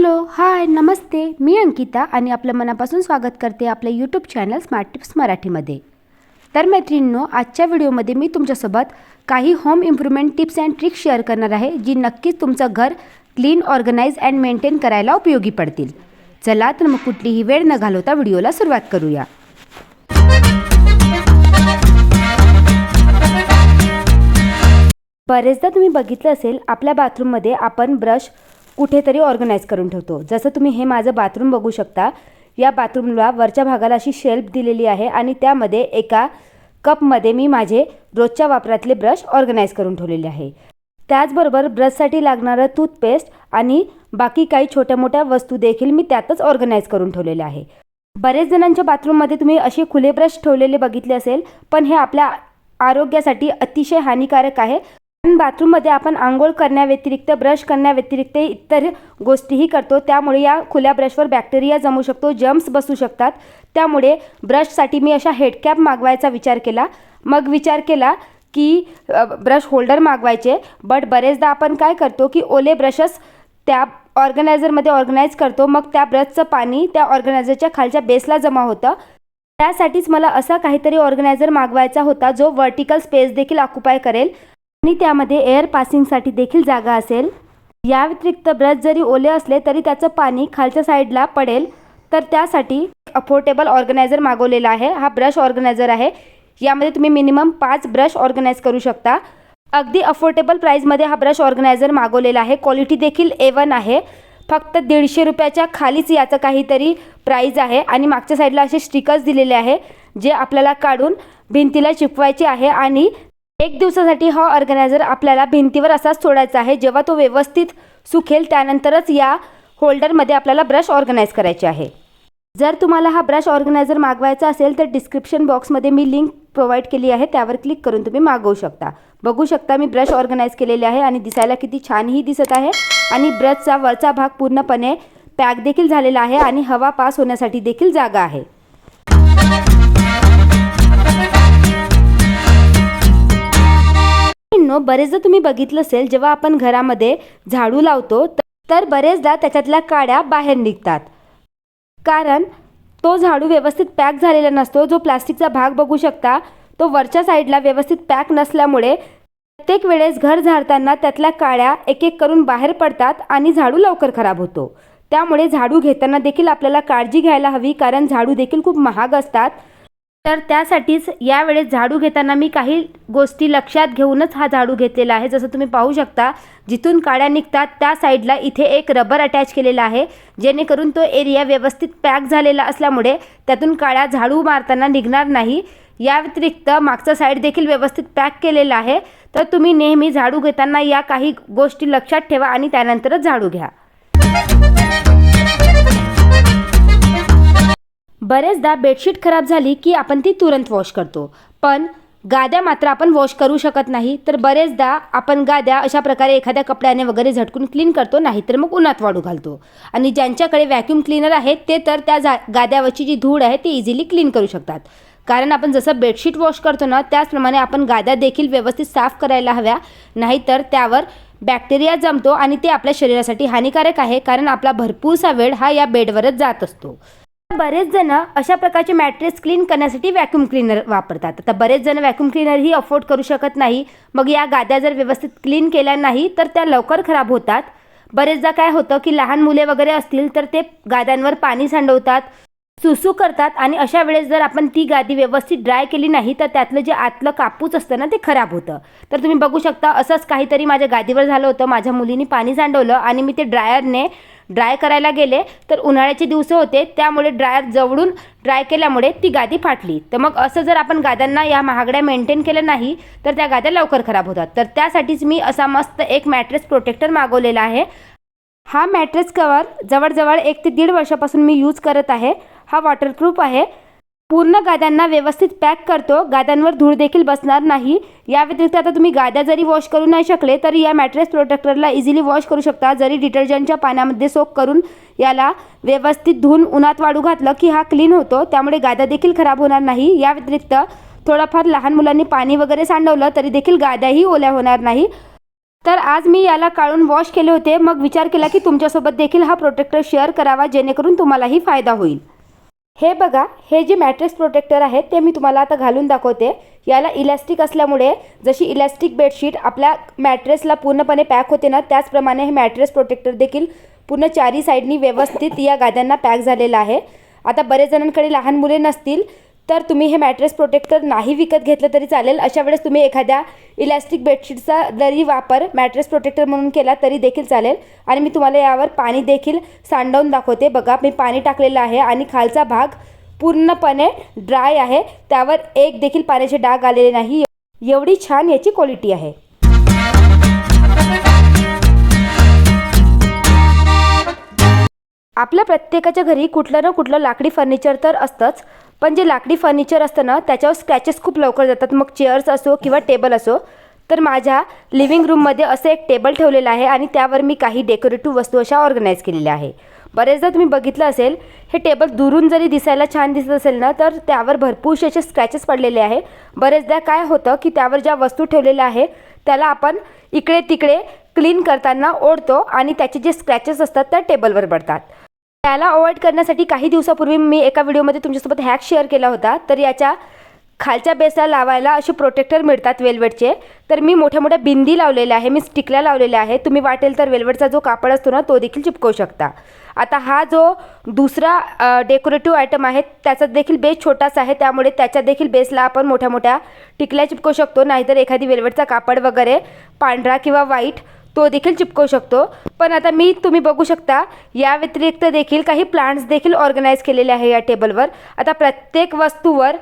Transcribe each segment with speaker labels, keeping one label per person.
Speaker 1: Hello, हाय, नमस्ते. मी अंकिता आणि आपलं मनापासून स्वागत करते आपल्या यूट्यूब चॅनल स्मार्ट टिप्स मराठीमध्ये. तर मैत्रिणींनो, आजच्या व्हिडिओमध्ये मी तुमच्यासोबत काही home improvement tips and tricks share करणार आहे, जी नक्कीच तुमचं घर क्लीन, ऑर्गनाइज अँड मेंटेन करायला उपयोगी पडतील. चला तर मग कुठलीही वेळ न घालवता व्हिडिओला सुरुवात करूया. बरेचदा तुम्ही बघितलं असेल, आपल्या बाथरूममध्ये आपण ब्रश कुठेतरी ऑर्गनाइज करून ठेवतो. जसं तुम्ही हे माझं बाथरूम बघू शकता. या बाथरूमला वरच्या भागाला अशी शेल्फ दिलेली आहे आणि त्यामध्ये एका कपमध्ये मी माझे रोजच्या वापरातले ब्रश ऑर्गनाइज करून ठेवलेले आहे. त्याचबरोबर ब्रशसाठी लागणारं टूथपेस्ट आणि बाकी काही छोट्या मोठ्या वस्तू देखील मी त्यातच ऑर्गनाइज करून ठेवलेले आहे. बरेच जणांच्या बाथरूममध्ये तुम्ही असे खुले ब्रश ठेवलेले बघितले असेल, पण हे आपल्या आरोग्यासाठी अतिशय हानिकारक आहे. बाथरूममध्ये आपण आंघोळ करण्याव्यतिरिक्त, ब्रश करण्याव्यतिरिक्त इतर गोष्टीही करतो. त्यामुळे या खुल्या ब्रशवर बॅक्टेरिया जमू शकतो, जर्म्स बसू शकतात. त्यामुळे ब्रशसाठी मी अशा हेडकॅप मागवायचा विचार केला. मग विचार केला की ब्रश होल्डर मागवायचे. बट बरेचदा आपण काय करतो की ओले ब्रशच त्या ऑर्गनायझरमध्ये ऑर्गनाइज करतो. मग त्या ब्रशचं पाणी त्या ऑर्गनायझरच्या खालच्या बेसला जमा होतं. त्यासाठीच मला असा काहीतरी ऑर्गनायझर मागवायचा होता, जो व्हर्टिकल स्पेस देखील ऑक्युपाय करेल आणि त्यामध्ये एअर पासिंगसाठी देखील जागा असेल. या व्यतिरिक्त ब्रश जरी ओले असले तरी त्याचं पाणी खालच्या साईडला पडेल. तर त्यासाठी अफोर्डेबल ऑर्गनायझर मागवलेला आहे. हा ब्रश ऑर्गनायझर आहे. यामध्ये तुम्ही मिनिमम 5 ब्रश ऑर्गनाइज करू शकता. अगदी अफोर्डेबल प्राईजमध्ये हा ब्रश ऑर्गनायझर मागवलेला आहे. क्वालिटी देखील A1 आहे. फक्त 150 रुपयाच्या खालीच याचं काहीतरी प्राईज आहे. आणि मागच्या साईडला असे स्टिकर्स दिलेले आहे, जे आपल्याला काढून भिंतीला चिपवायचे आहे. आणि 1 दिवसासाठी हा ऑर्गनायझर आपल्याला भिंतीवर असाच सोडायचा आहे. जेव्हा तो व्यवस्थित सुकेल त्यानंतरच या होल्डरमध्ये आपल्याला ब्रश ऑर्गनाइज करायचे आहे. जर तुम्हाला हा ब्रश ऑर्गनायझर मागवायचा असेल तर डिस्क्रिप्शन बॉक्समध्ये मी लिंक प्रोव्हाइड केली आहे, त्यावर क्लिक करून तुम्ही मागवू शकता. बघू शकता मी ब्रश ऑर्गनाइज केलेले आहे आणि दिसायला किती छानही दिसत आहे. आणि ब्रशचा वरचा भाग पूर्णपणे पॅक देखील झालेला आहे आणि हवा पास होण्यासाठी देखील जागा आहे. बरेचदा तुम्ही बघितलं असेल, जेव्हा आपण घरामध्ये झाडू लावतो तर बरेचदा त्याच्यातल्या काड्या बाहेर निघतात, कारण तो झाडू व्यवस्थित पॅक झालेला नसतो. जो प्लास्टिकचा भाग बघू शकता तो वरच्या साईडला व्यवस्थित पॅक नसल्यामुळे प्रत्येक वेळेस घर झाडताना त्यातल्या काड्या एक एक करून बाहेर पडतात आणि झाडू लवकर खराब होतो. त्यामुळे झाडू घेताना देखील आपल्याला काळजी घ्यायला हवी, कारण झाडू देखील खूप महाग असतात. तर त्यासाठीच यावेळेस झाडू घेताना मी काही गोष्टी लक्षात घेऊनच हा झाडू घेतलेला आहे. जसं तुम्ही पाहू शकता, जिथून काड्या निघतात त्या साईडला इथे एक रबर अटॅच केलेला आहे, जेणेकरून तो एरिया व्यवस्थित पॅक झालेला असल्यामुळे त्यातून काड्या झाडू मारताना निघणार नाही. या व्यतिरिक्त मागचा साईड देखील व्यवस्थित पॅक केलेला आहे. तर तुम्ही नेहमी झाडू घेताना या काही गोष्टी लक्षात ठेवा आणि त्यानंतरच झाडू घ्या. बरेचदा बेडशीट खराब झाली की आपण ती तुरंत वॉश करतो, पण गाद्या मात्र आपण वॉश करू शकत नाही. तर बरेचदा आपण गाद्या अशा प्रकारे एखाद्या कपड्याने वगैरे झटकून क्लीन करतो, नाही तर मग उन्हात वाळू घालतो. आणि ज्यांच्याकडे व्हॅक्यूम क्लीनर आहे ते तर त्या गाद्यावरची जी धूळ आहे ती इझिली क्लीन करू शकतात. कारण आपण जसं बेडशीट वॉश करतो ना, त्याचप्रमाणे आपण गाद्या देखील व्यवस्थित साफ करायला हव्या, नाहीतर त्यावर बॅक्टेरिया जमतो आणि ते आपल्या शरीरासाठी हानिकारक आहे. कारण आपला भरपूरसा वेळ हा या बेडवरच जात असतो. बरेच जण अशा प्रकारचे मॅट्रेस क्लीन करण्यासाठी व्हॅक्यूम क्लीनर वापरतात. आता बरेच जण व्हॅक्यूम क्लीनरही अफोर्ड करू शकत नाही. मग या गाद्या जर व्यवस्थित क्लीन केल्या नाही तर त्या लवकर खराब होतात. बरेचदा काय होतं की लहान मुले वगैरे असतील तर ते गाद्यांवर पाणी सांडवतात, सुसू करतात, आणि अशा वेळेस जर आपण ती गादी व्यवस्थित ड्राय केली नाही तर त्यातलं जे आतलं कापूस असतं ना ते खराब होतं. तर तुम्ही बघू शकता, असंच काहीतरी माझ्या गादीवर झालं होतं. माझ्या मुलीने पाणी सांडवलं आणि मी ते ड्रायरने ड्राय करायला गेले तर उन्हाळ्याचे दिवस होते, त्यामुळे ड्रायर जवळून ड्राय केल्यामुळे ती गादी फाटली. तर मग असं जर आपण गाद्यांना या महागड्या मेंटेन केलं नाही तर त्या गाद्या लवकर खराब होतात. तर त्यासाठीच मी असा मस्त एक मॅट्रेस प्रोटेक्टर मागवलेला आहे. हा मॅट्रेस कवर जवळजवळ 1 ते 1.5 वर्षापासून मी यूज करत आहे. हा वॉटरप्रूफ आहे. पूर्ण गाद्यांना व्यवस्थित पॅक करतो, गाद्यांवर धूळ देखील बसणार नाही. या व्यतिरिक्त आता तुम्ही गाद्या जरी वॉश करू नाही शकले तरी या मॅट्रेस प्रोटेक्टरला इझिली वॉश करू शकता. जरी डिटर्जंटच्या पाण्यामध्ये सोक करून याला व्यवस्थित धुवून उन्हात वाळू घातलं की हा क्लीन होतो, त्यामुळे गाद्या देखील खराब होणार नाही. या व्यतिरिक्त थोडाफार लहान मुलांनी पाणी वगैरे सांडवलं तरी देखील गाद्याही ओल्या होणार नाही. तर आज मी याला काढून वॉश केले होते, मग विचार केला की तुमच्यासोबत देखील हा प्रोटेक्टर शेअर करावा जेणेकरून तुम्हालाही फायदा होईल। हे बघा, हे जे मॅट्रेस प्रोटेक्टर आहे ते मी तुम्हाला आता घालून दाखवते। याला इलास्टिक असल्यामुळे जशी इलास्टिक बेडशीट आपल्या मॅट्रेसला पूर्णपणे पॅक होते ना, त्याचप्रमाणे हे मॅट्रेस प्रोटेक्टर देखील पूर्ण चारी साईडनी व्यवस्थित या गाद्यांना पॅक झालेलं आहे। आता बरेच जणांकडे लहान मुले नसतील तर तुम्ही हे मॅट्रेस प्रोटेक्टर नाही विकत घेतलं तरी चालेल। अशा वेळेस तुम्ही एखाद्या इलास्टिक बेडशीटचा जरी वापर मॅट्रेस प्रोटेक्टर म्हणून केला तरी देखील चालेल। आणि मी तुम्हाला यावर पाणी देखील सांडवून दाखवते। बघा, मी पाणी टाकलेलं आहे आणि खालचा भाग पूर्णपणे ड्राय आहे, त्यावर एक देखील पाण्याचे डाग आलेले नाही। एवढी छान याची क्वालिटी आहे। आपल्या प्रत्येकाच्या घरी कुठलं ना कुठलं लाकडी फर्निचर तर असतंच, पण जे लाकडी फर्निचर असतं ना त्याच्यावर स्क्रॅचेस खूप लवकर जातात, मग चेअर्स असो किंवा टेबल असो। तर माझ्या लिव्हिंग रूममध्ये असं एक टेबल ठेवलेलं आहे आणि त्यावर मी काही डेकोरेटिव्ह वस्तू अशा ऑर्गनाईज केलेल्या आहे। बरेचदा तुम्ही बघितलं असेल, हे टेबल दुरून जरी दिसायला छान दिसत असेल ना तर त्यावर भरपूरसे असे स्क्रॅचेस पडलेले आहे। बरेचदा काय होतं की त्यावर ज्या वस्तू ठेवलेल्या आहे त्याला आपण इकडे तिकडे क्लीन करताना ओढतो आणि त्याचे जे स्क्रॅचेस असतात त्या टेबलवर पडतात। त्याला अवॉइड करण्यासाठी काही दिवसापूर्वी मी एका व्हिडिओमध्ये तुमच्यासोबत हॅक शेअर केला होता। तर याच्या खालच्या बेसला लावायला असे प्रोटेक्टर मिळतात वेल्वेटचे, तर मी मोठ्या मोठ्या बिंदी लावलेल्या आहे, मी स्टिकला लावलेल्या आहे। तुम्ही वाटेल तर वेल्वेटचा जो कापड असतो ना तो देखील चिपकवू शकता। आता हा जो दुसरा डेकोरेटिव्ह आयटम आहे त्याचा देखील बेस छोटासा आहे, त्यामुळे त्याच्या देखील बेसला आपण मोठ्या मोठ्या टिकल्या चिपकवू शकतो, नाहीतर एखादी वेल्वेटचा कापड वगैरे पांढरा किंवा व्हाईट तो देखील चिपकवू शकतो। पण आता मी तुम्ही बघू शकता या व्यतिरिक्त देखील काही प्लांट्स देखील ऑर्गनाईज केलेले आहे या टेबलवर। आता प्रत्येक वस्तूवर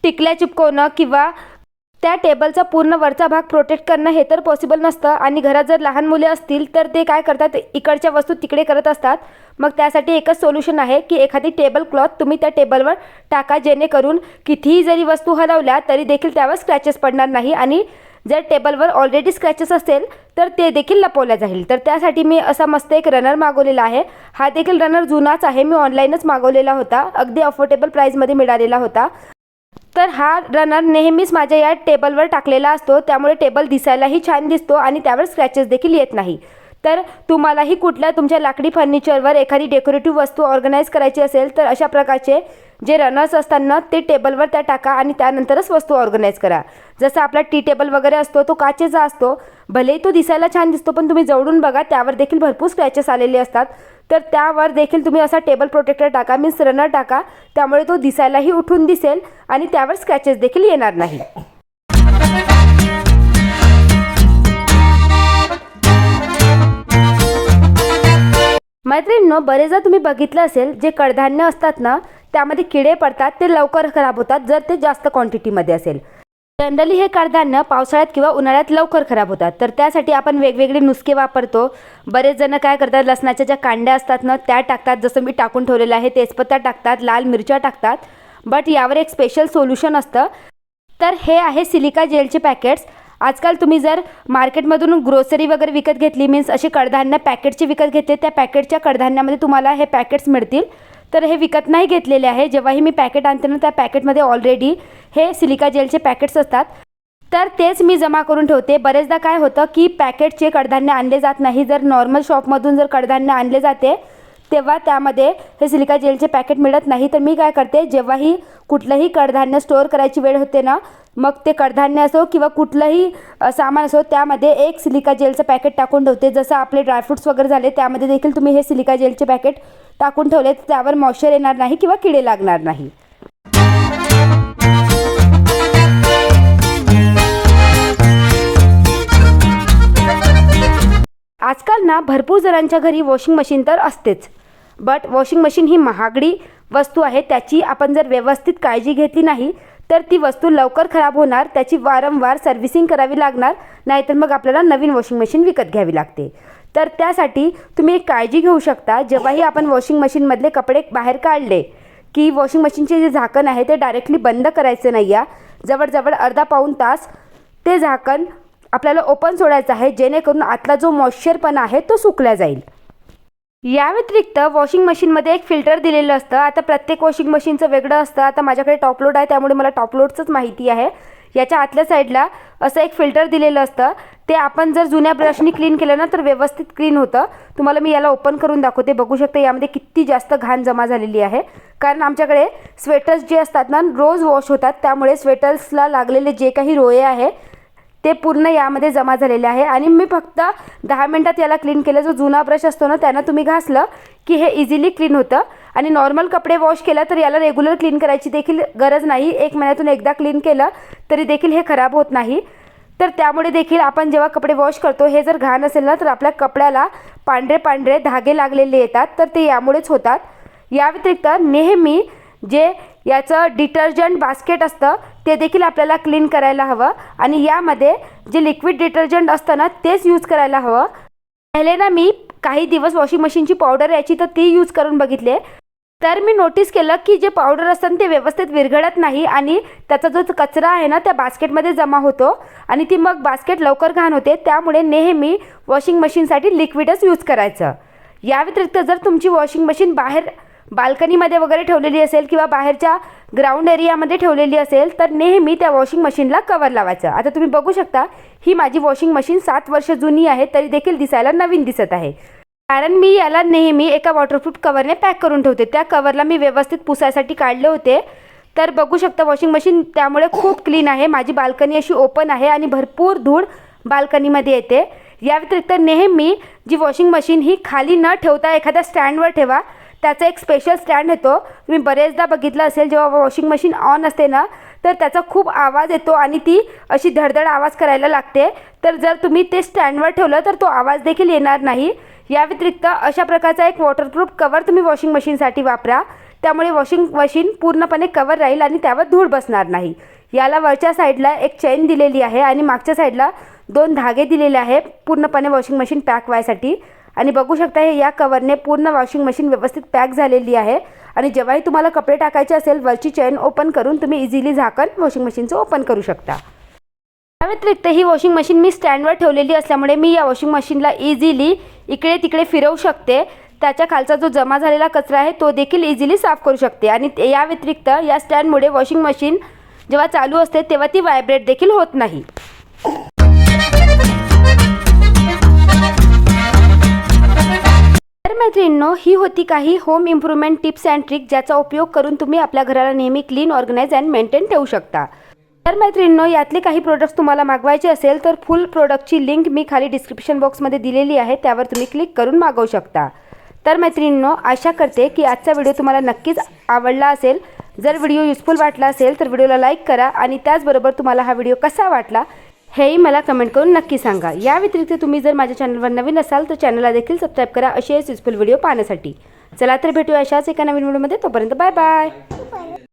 Speaker 1: टिकल्या चिपकवणं किंवा त्या टेबलचा पूर्ण वरचा भाग प्रोटेक्ट करणं हे तर पॉसिबल नसतं, आणि घरात जर लहान मुले असतील तर ते काय करतात, इकडच्या वस्तू तिकडे करत असतात। मग त्यासाठी एकच सोल्युशन आहे की एखादी टेबल क्लॉथ तुम्ही त्या टेबलवर टाका, जेणेकरून कितीही जरी वस्तू हलवल्या तरी देखील त्यावर स्क्रॅचेस पडणार नाही, आणि जर टेबलवर ऑलरेडी स्क्रॅचेस असेल तर ते देखील लपवल्या जाईल। तर त्यासाठी मी असा मस्त एक रनर मागवलेला आहे। हा देखील रनर जुनाच आहे, मी ऑनलाईनच मागवलेला होता, अगदी अफोर्डेबल प्राईसमध्ये मिळालेला होता। तर हा रनर नेहमीच माझ्या या टेबलवर टाकलेला असतो, त्यामुळे टेबल दिसायलाही छान दिसतो आणि त्यावर स्क्रॅचेस देखील येत नाही। तर तुम्हालाही कुठल्या तुमच्या लाकडी फर्निचरवर एखादी डेकोरेटिव्ह वस्तू ऑर्गनाईज करायची असेल तर अशा प्रकारचे जे रनर्स असतात ना ते टेबलवर त्या टाका आणि त्यानंतरच वस्तू ऑर्गनाईज करा। जसं आपला टी टेबल वगैरे असतो तो काचेचा असतो, भलेही तो दिसायला छान दिसतो पण तुम्ही जवळून बघा त्यावर देखील भरपूर स्क्रॅचेस आलेले असतात। तर त्यावर देखील तुम्ही असा टेबल प्रोटेक्टर टाका, मीन्स रनर टाका, त्यामुळे तो दिसायलाही उठून दिसेल आणि त्यावर स्क्रॅचेस देखील येणार नाही। मैत्रिणींनो, बरेचदा तुम्ही बघितलं असेल जे कडधान्य असतात ना त्यामध्ये किडे पडतात, ते लवकर खराब होतात जर ते जास्त क्वांटिटीमध्ये असेल। जनरली हे कडधान्य पावसाळ्यात किंवा उन्हाळ्यात लवकर खराब होतात, तर त्यासाठी आपण वेगवेगळे नुस्खे वापरतो। बरेच जण काय करतात, लसणाच्या ज्या कांड्या असतात ना त्या टाकतात, जसं मी टाकून ठेवलेलं आहे, तेजपत्ता टाकतात, लाल मिरच्या टाकतात, बट यावर एक स्पेशल सोल्युशन असतं। तर हे आहे सिलिका जेलचे पॅकेट्स। आजकाल तुम्ही जर मार्केटमधून ग्रोसरी वगैरे विकत घेतली, मीन्स असे कडधान्य पॅकेटचे विकत घेतले, त्या पॅकेटच्या कडधान्यामध्ये तुम्हाला हे पॅकेट्स मिळतील। तर हे विकत नाही घेतलेले आहे, जेव्हाही मी पॅकेट आणते ना त्या पॅकेटमध्ये ऑलरेडी हे सिलिका जेलचे पॅकेट्स असतात, तर तेच मी जमा करून ठेवते। बरेचदा काय होतं की पॅकेटचे कडधान्य आणले जात नाही, जर नॉर्मल शॉपमधून जर कडधान्य आणले जाते तेव्हा त्यामध्ये हे सिलिका जेलचे पॅकेट मिळत नाही। तर मी काय करते, जेव्हाही कुठलंही कडधान्य स्टोअर करायची वेळ होते ना, मग ते कडधान्य असो किंवा कुठलंही सामान असो त्यामध्ये एक सिलिका जेलचं पॅकेट टाकून ठेवते। जसं आपले ड्रायफ्रूट्स वगैरे झाले त्यामध्ये देखील तुम्ही हे सिलिका जेलचे पॅकेट टाकून ठेवले तर त्यावर मॉइश्चर येणार नाही किंवा किडे लागणार नाही। आजकाल ना भरपूर जणांच्या घरी वॉशिंग मशीन तर असतेच, बट वॉशिंग मशीन ही महागडी वस्तू आहे, त्याची आपण जर व्यवस्थित काळजी घेतली नाही तर ती वस्तू लवकर खराब होणार, त्याची वारंवार सर्व्हिसिंग करावी लागणार, नाहीतर मग आपल्याला नवीन वॉशिंग मशीन विकत घ्यावी लागते। तर त्यासाठी तुम्ही एक काळजी घेऊ शकता, जेव्हाही आपण वॉशिंग मशीनमधले कपडे बाहेर काढले की वॉशिंग मशीनचे जे झाकण आहे ते डायरेक्टली बंद करायचं नाही आहे, जवळजवळ अर्धा पाऊण तास ते झाकण आपल्याला ओपन सोडायचं आहे, जेणेकरून आतला जो मॉइश्चरपणा आहे तो सुकला जाईल। या व्यतिरिक्त वॉशिंग मशीनमध्ये एक फिल्टर दिलेलं असतं। आता प्रत्येक वॉशिंग मशीनचं वेगळं असतं, आता माझ्याकडे टॉप लोड आहे त्यामुळे मला टॉप लोडचंच माहिती आहे। याच्या आतल्या साईडला असं एक फिल्टर दिलेलं असतं, ते आपण जर जुन्या ब्रशनी क्लीन केलं ना तर व्यवस्थित क्लीन होतं। तुम्हाला मी याला ओपन करून दाखवते, बघू शकता यामध्ये किती जास्त घाण जमा झालेली आहे। कारण आमच्याकडे स्वेटर्स जे असतात ना रोज वॉश होतात, त्यामुळे स्वेटर्सला लागलेले जे काही रोये आहे ते पूर्ण यामध्ये जमा झालेले आहे। आणि मी फक्त 10 मिनिटात याला क्लीन केलं। जो जुना ब्रश असतो ना त्यानं तुम्ही घासलं की हे इझिली क्लीन होतं। आणि नॉर्मल कपडे वॉश केला तर याला रेग्युलर क्लीन करायची देखील गरज नाही। 1 महिन्यातून एकदा क्लीन केलं तरी देखील हे खराब होत नाही। तर त्यामुळे देखील आपण जेव्हा कपडे वॉश करतो, हे जर घाण असेल ना तर आपल्या कपड्याला पांढरे पांढरे धागे लागलेले येतात, तर ते यामुळेच होतात। या व्यतिरिक्त नेहमी जे याचं डिटर्जंट बास्केट असतं ते देखील आपल्याला क्लीन करायला हवं। आणि यामध्ये जे लिक्विड डिटर्जंट असतं ना तेच यूज करायला हवं। पहिले ना मी काही दिवस वॉशिंग मशीनची पावडर यायची तर ती यूज करून बघितले, तर मी नोटीस केलं की जे पावडर असतं ते व्यवस्थित विरघळत नाही आणि त्याचा जो कचरा आहे ना त्या बास्केटमध्ये जमा होतो आणि ती मग बास्केट लवकर घाण होते। त्यामुळे नेहमी वॉशिंग मशीनसाठी लिक्विडच यूज करायचं। या व्यतिरिक्त जर तुमची वॉशिंग मशीन बाहेर बाल्कनीमध्ये वगैरे ठेवलेली असेल किंवा बाहेरच्या ग्राउंड एरियामध्ये ठेवलेली असेल तर नेहमी त्या वॉशिंग मशीनला कवर लावायचं। आता तुम्ही बघू शकता ही माझी वॉशिंग मशीन 7 वर्ष जुनी आहे, तरी देखील दिसायला नवीन दिसत आहे। कारण मी याला नेहमी एका वॉटरप्रूफ कवरने पॅक करून ठेवते। त्या कवरला मी व्यवस्थित पुसायसाठी काढले होते। तर बघू शकता वॉशिंग मशीन त्यामुळे खूप क्लीन आहे। माझी बाल्कनी अशी ओपन आहे आणि भरपूर धूळ बाल्कनीमध्ये येते। या व्यतिरिक्त नेहमी जी वॉशिंग मशीन ही खाली न ठेवता एखाद्या स्टँडवर ठेवा। त्याचा एक स्पेशल स्टँड येतो, तुम्ही बरेचदा बघितलं असेल। जेव्हा वॉशिंग मशीन ऑन असते ना तर त्याचा खूप आवाज येतो आणि ती अशी धडधड आवाज करायला लागते। तर जर तुम्ही ते स्टँडवर ठेवलं तर तो आवाज देखील येणार नाही। या व्यतिरिक्त अशा प्रकारचा एक वॉटरप्रूफ कवर तुम्ही वॉशिंग मशीनसाठी वापरा, त्यामुळे वॉशिंग मशीन पूर्णपणे कवर राहील आणि त्यावर धूळ बसणार नाही। याला वरच्या साईडला एक चेन दिलेली आहे आणि मागच्या साईडला 2 धागे दिलेले आहे पूर्णपणे वॉशिंग मशीन पॅक व्हायसाठी। आणि बघू शकता हे या कवरने पूर्ण वॉशिंग मशीन व्यवस्थित पॅक झालेली आहे। आणि जेव्हाही तुम्हाला कपडे टाकायचे असेल वरची चेन ओपन करून तुम्ही इझिली झाकण वॉशिंग मशीनचं ओपन करू शकता। या व्यतिरिक्त ही वॉशिंग मशीन मी स्टँडवर ठेवलेली असल्यामुळे मी या वॉशिंग मशीनला इझिली इकडे तिकडे फिरवू शकते। त्याच्या खालचा जो जमा झालेला कचरा आहे तो देखील इझिली साफ करू शकते। आणि या व्यतिरिक्त या स्टँडमुळे वॉशिंग मशीन जेव्हा चालू असते तेव्हा ती व्हायब्रेट देखील होत नाही। तर मैत्रिणींनो, ही होती काही home improvement tips and trick ज्याचा उपयोग करून तुम्ही आपल्या घराला नेहमी क्लीन, ऑर्गनाइज अँड मेंटेन ठेवू शकता। तर मैत्रिणींनो, यातले काही प्रोडक्ट्स तुम्हाला मागवायचे असेल तर फुल प्रोडक्टची लिंक मी खाली डिस्क्रिप्शन बॉक्समध्ये दिलेली आहे, त्यावर तुम्ही क्लिक करून मागवू शकता। तर मैत्रिणींनो, आशा करते की आजचा व्हिडिओ तुम्हाला नक्कीच आवडला असेल। जर व्हिडिओ युजफुल वाटला असेल तर व्हिडिओला लाईक करा आणि त्याचबरोबर तुम्हाला हा व्हिडिओ कसा वाटला हेही मला कमेंट करून नक्की सांगा। या व्यतिरिक्त तुम्ही जर माझ्या चॅनलवर नवीन असाल तर चॅनलला देखील सबस्क्राईब करा असेच युजफुल व्हिडिओ पाहण्यासाठी। चला तर भेटूया अशाच एका नवीन व्हिडिओमध्ये, तोपर्यंत बाय बाय।